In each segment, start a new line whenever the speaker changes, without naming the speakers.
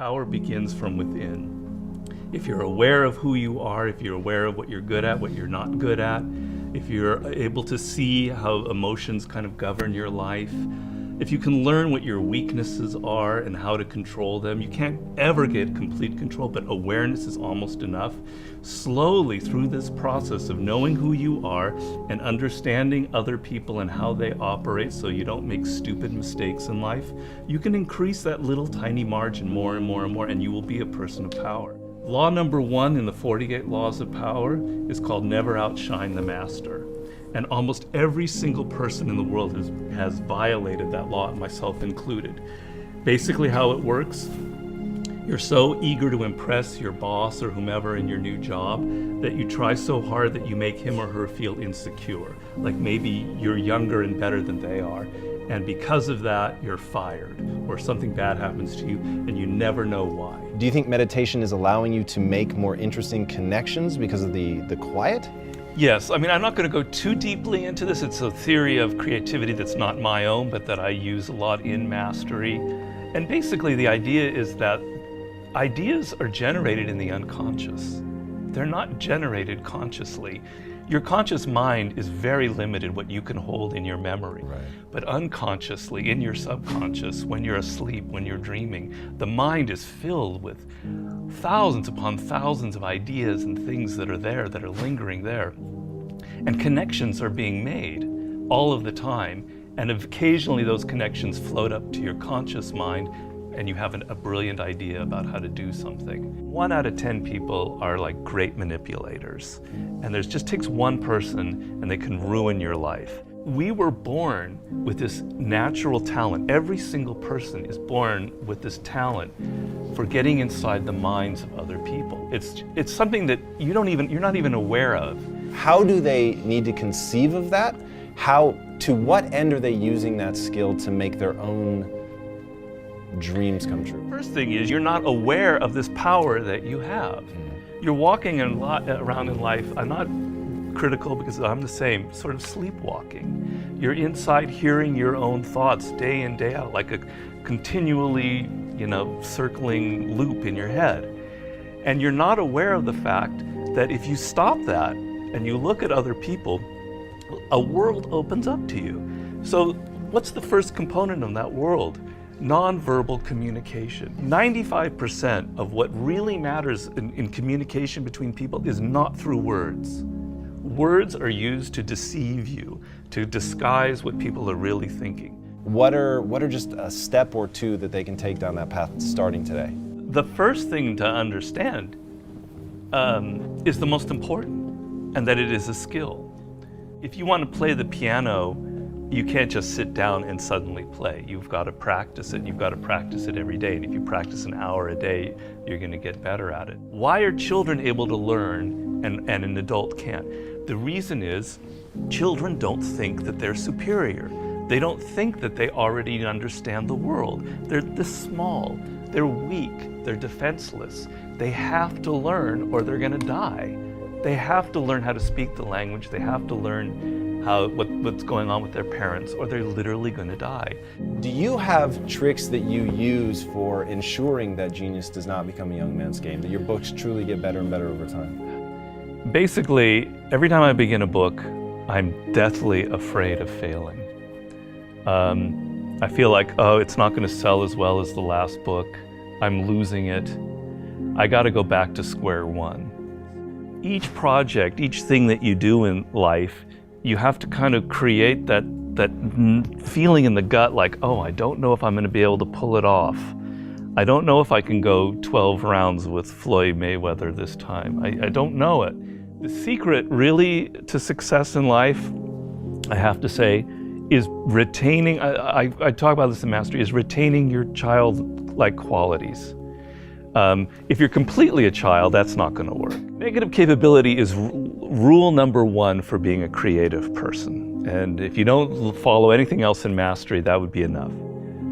Power begins from within. If you're aware of who you are, if you're aware of what you're good at, what you're not good at, if you're able to see how emotions kind of govern your life, if you can learn what your weaknesses are and how to control them, you can't ever get complete control, but awareness is almost enough. Slowly through this process of knowing who you are and understanding other people and how they operate so you don't make stupid mistakes in life, you can increase that little tiny margin more and more and more, and you will be a person of power. Law number 1 in the 48 Laws of Power is called never outshine the master. And almost every single person in the world has violated that law, myself included. Basically how it works, you're so eager to impress your boss or whomever in your new job that you try so hard that you make him or her feel insecure. Like maybe you're younger and better than they are. And because of that, you're fired, or something bad happens to you and you never know why.
Do you think meditation is allowing you to make more interesting connections because of the quiet?
Yes, I mean, I'm not going to go too deeply into this. It's a theory of creativity that's not my own, but that I use a lot in mastery. And basically the idea is that ideas are generated in the unconscious. They're not generated consciously. Your conscious mind is very limited what you can hold in your memory.
Right.
But unconsciously, in your subconscious, when you're asleep, when you're dreaming, the mind is filled with thousands upon thousands of ideas and things that are there, that are lingering there. And connections are being made all of the time. And occasionally those connections float up to your conscious mind and you have a brilliant idea about how to do something. 1 out of 10 people are like great manipulators. And there just takes one person and they can ruin your life. We were born with this natural talent. Every single person is born with this talent for getting inside the minds of other people. It's something that you're not even aware of.
How do they need to conceive of that? To what end are they using that skill to make their own dreams come true?
First thing is, you're not aware of this power that you have. You're walking around in life, I'm not critical because I'm the same, sort of sleepwalking. You're inside hearing your own thoughts day in, day out, like a continually, circling loop in your head. And you're not aware of the fact that if you stop that and you look at other people, a world opens up to you. So what's the first component of that world? Nonverbal communication. 95% of what really matters in communication between people is not through words. Words are used to deceive you, to disguise what people are really thinking.
What are just a step or two that they can take down that path starting today?
The first thing to understand is the most important, and that it is a skill. If you want to play the piano, you can't just sit down and suddenly play. You've got to practice it. You've got to practice it every day. And if you practice an hour a day, you're going to get better at it. Why are children able to learn and an adult can't? The reason is children don't think that they're superior. They don't think that they already understand the world. They're this small. They're weak. They're defenseless. They have to learn or they're going to die. They have to learn how to speak the language. They have to learn what's going on with their parents, or they're literally going to die.
Do you have tricks that you use for ensuring that genius does not become a young man's game, that your books truly get better and better over time?
Basically, every time I begin a book, I'm deathly afraid of failing. I feel like, it's not going to sell as well as the last book. I'm losing it. I got to go back to square one. Each project, each thing that you do in life, you have to kind of create that feeling in the gut like, I don't know if I'm going to be able to pull it off. I don't know if I can go 12 rounds with Floyd Mayweather this time. I don't know it. The secret really to success in life, I have to say, is retaining, I talk about this in Mastery, is retaining your childlike qualities. If you're completely a child, that's not going to work. Negative capability is rule number 1 for being a creative person. And if you don't follow anything else in Mastery, that would be enough.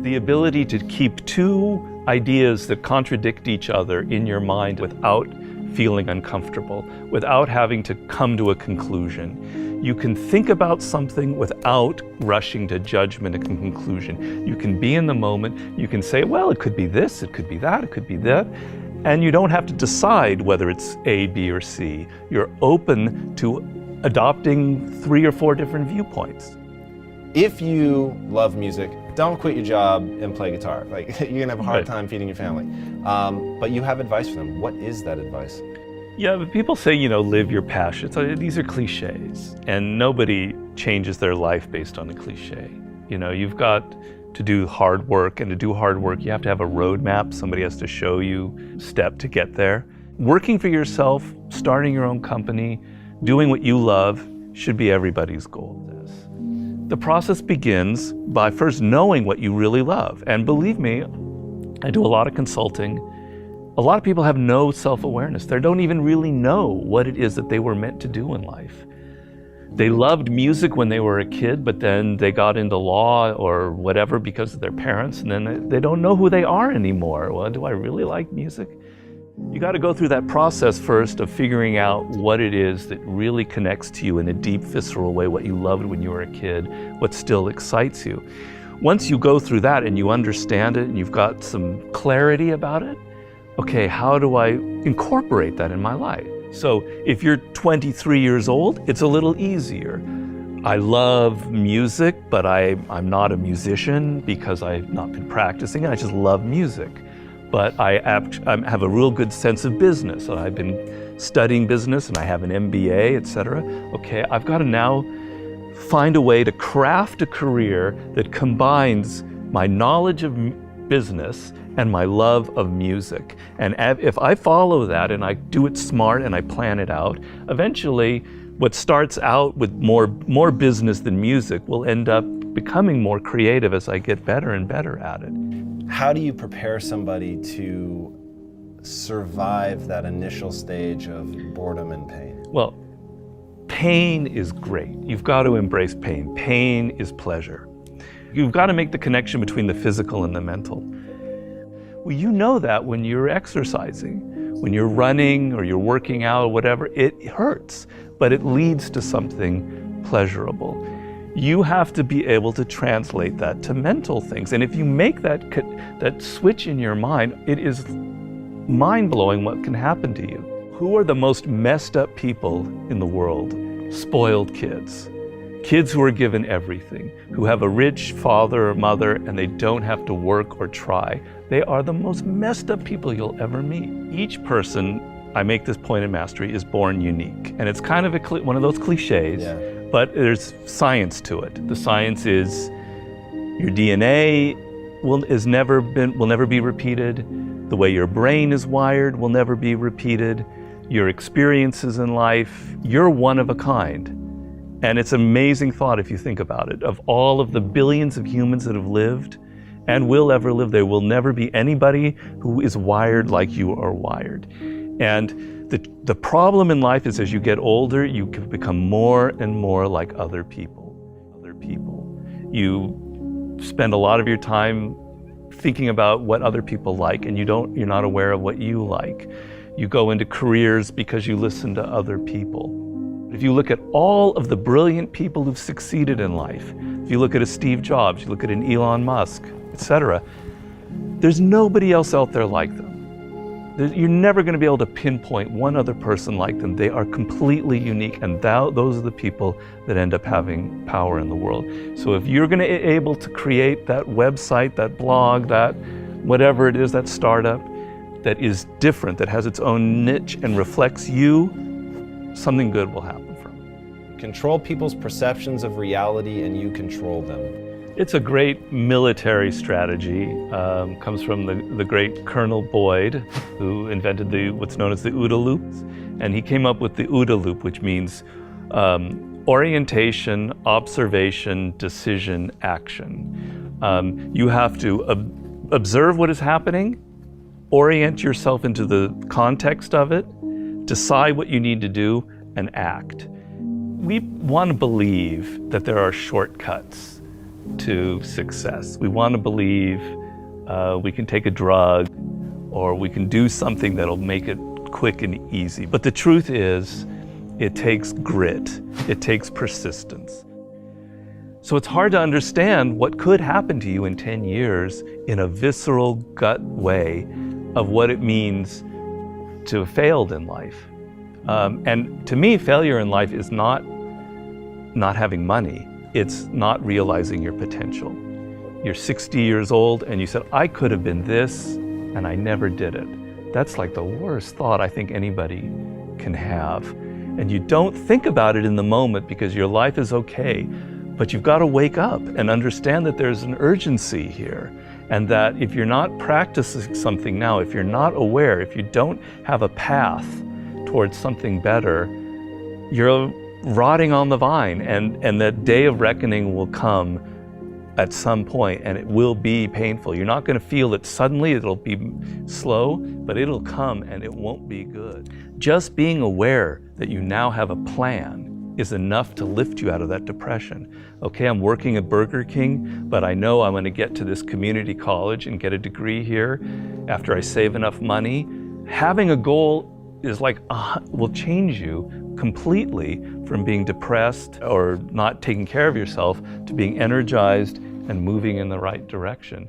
The ability to keep 2 ideas that contradict each other in your mind without feeling uncomfortable, without having to come to a conclusion. You can think about something without rushing to judgment and conclusion. You can be in the moment. You can say, well, it could be this, it could be that, it could be that. And you don't have to decide whether it's A, B, or C. You're open to adopting 3 or 4 different viewpoints.
If you love music, don't quit your job and play guitar. Like, you're gonna have a hard time feeding your family. But you have advice for them. What is that advice?
Yeah, but people say, live your passion. So these are cliches, and nobody changes their life based on a cliche. You've got to do hard work, and to do hard work, you have to have a roadmap. Somebody has to show you step to get there. Working for yourself, starting your own company, doing what you love should be everybody's goal. The process begins by first knowing what you really love. And believe me, I do a lot of consulting. A lot of people have no self-awareness. They don't even really know what it is that they were meant to do in life. They loved music when they were a kid, but then they got into law or whatever because of their parents, and then they don't know who they are anymore. Well, do I really like music? You got to go through that process first of figuring out what it is that really connects to you in a deep, visceral way, what you loved when you were a kid, what still excites you. Once you go through that and you understand it and you've got some clarity about it, okay, how do I incorporate that in my life? So if you're 23 years old, it's a little easier. I love music, but I'm not a musician because I've not been practicing it. I just love music. But I have a real good sense of business. I've been studying business and I have an MBA, etc. Okay, I've got to now find a way to craft a career that combines my knowledge of business and my love of music. And if I follow that and I do it smart and I plan it out, eventually what starts out with more business than music will end up becoming more creative as I get better and better at it.
How do you prepare somebody to survive that initial stage of boredom and pain?
Well, pain is great. You've got to embrace pain. Pain is pleasure. You've got to make the connection between the physical and the mental. Well, you know that when you're exercising, when you're running or you're working out or whatever, it hurts, but it leads to something pleasurable. You have to be able to translate that to mental things. And if you make that switch in your mind, it is mind-blowing what can happen to you. Who are the most messed up people in the world? Spoiled kids. Kids who are given everything, who have a rich father or mother and they don't have to work or try. They are the most messed up people you'll ever meet. Each person, I make this point in Mastery, is born unique. And it's kind of one of those cliches. Yeah. But there's science to it. The science is your DNA will never be repeated. The way your brain is wired will never be repeated. Your experiences in life, you're one of a kind. And it's an amazing thought if you think about it. Of all of the billions of humans that have lived and will ever live, there will never be anybody who is wired like you are wired. And the problem in life is as you get older, you can become more and more like other people. You spend a lot of your time thinking about what other people like, and you're not aware of what you like. You go into careers because you listen to other people. If you look at all of the brilliant people who've succeeded in life, if you look at a Steve Jobs, you look at an Elon Musk, etc., there's nobody else out there like them. You're never going to be able to pinpoint one other person like them. They are completely unique, and those are the people that end up having power in the world. So if you're going to be able to create that website, that blog, that whatever it is, that startup that is different, that has its own niche and reflects you, something good will happen from it.
Control people's perceptions of reality and you control them.
It's a great military strategy. Comes from the great Colonel Boyd, who invented what's known as the OODA loop. And he came up with the OODA loop, which means orientation, observation, decision, action. You have to observe what is happening, orient yourself into the context of it, decide what you need to do, and act. We want to believe that there are shortcuts to success. We want to believe we can take a drug or we can do something that'll make it quick and easy. But the truth is, it takes grit. It takes persistence. So it's hard to understand what could happen to you in 10 years in a visceral gut way of what it means to have failed in life. And to me, failure in life is not having money. It's not realizing your potential. You're 60 years old and you said, I could have been this, and I never did it. That's like the worst thought I think anybody can have. And you don't think about it in the moment because your life is okay, but you've got to wake up and understand that there's an urgency here, and that if you're not practicing something now, if you're not aware, if you don't have a path towards something better, you're rotting on the vine, and that day of reckoning will come at some point, and it will be painful. You're not going to feel it suddenly, it'll be slow, but it'll come and it won't be good. Just being aware that you now have a plan is enough to lift you out of that depression. Okay, I'm working at Burger King, but I know I'm going to get to this community college and get a degree here after I save enough money. Having a goal is like, will change you completely from being depressed or not taking care of yourself to being energized and moving in the right direction.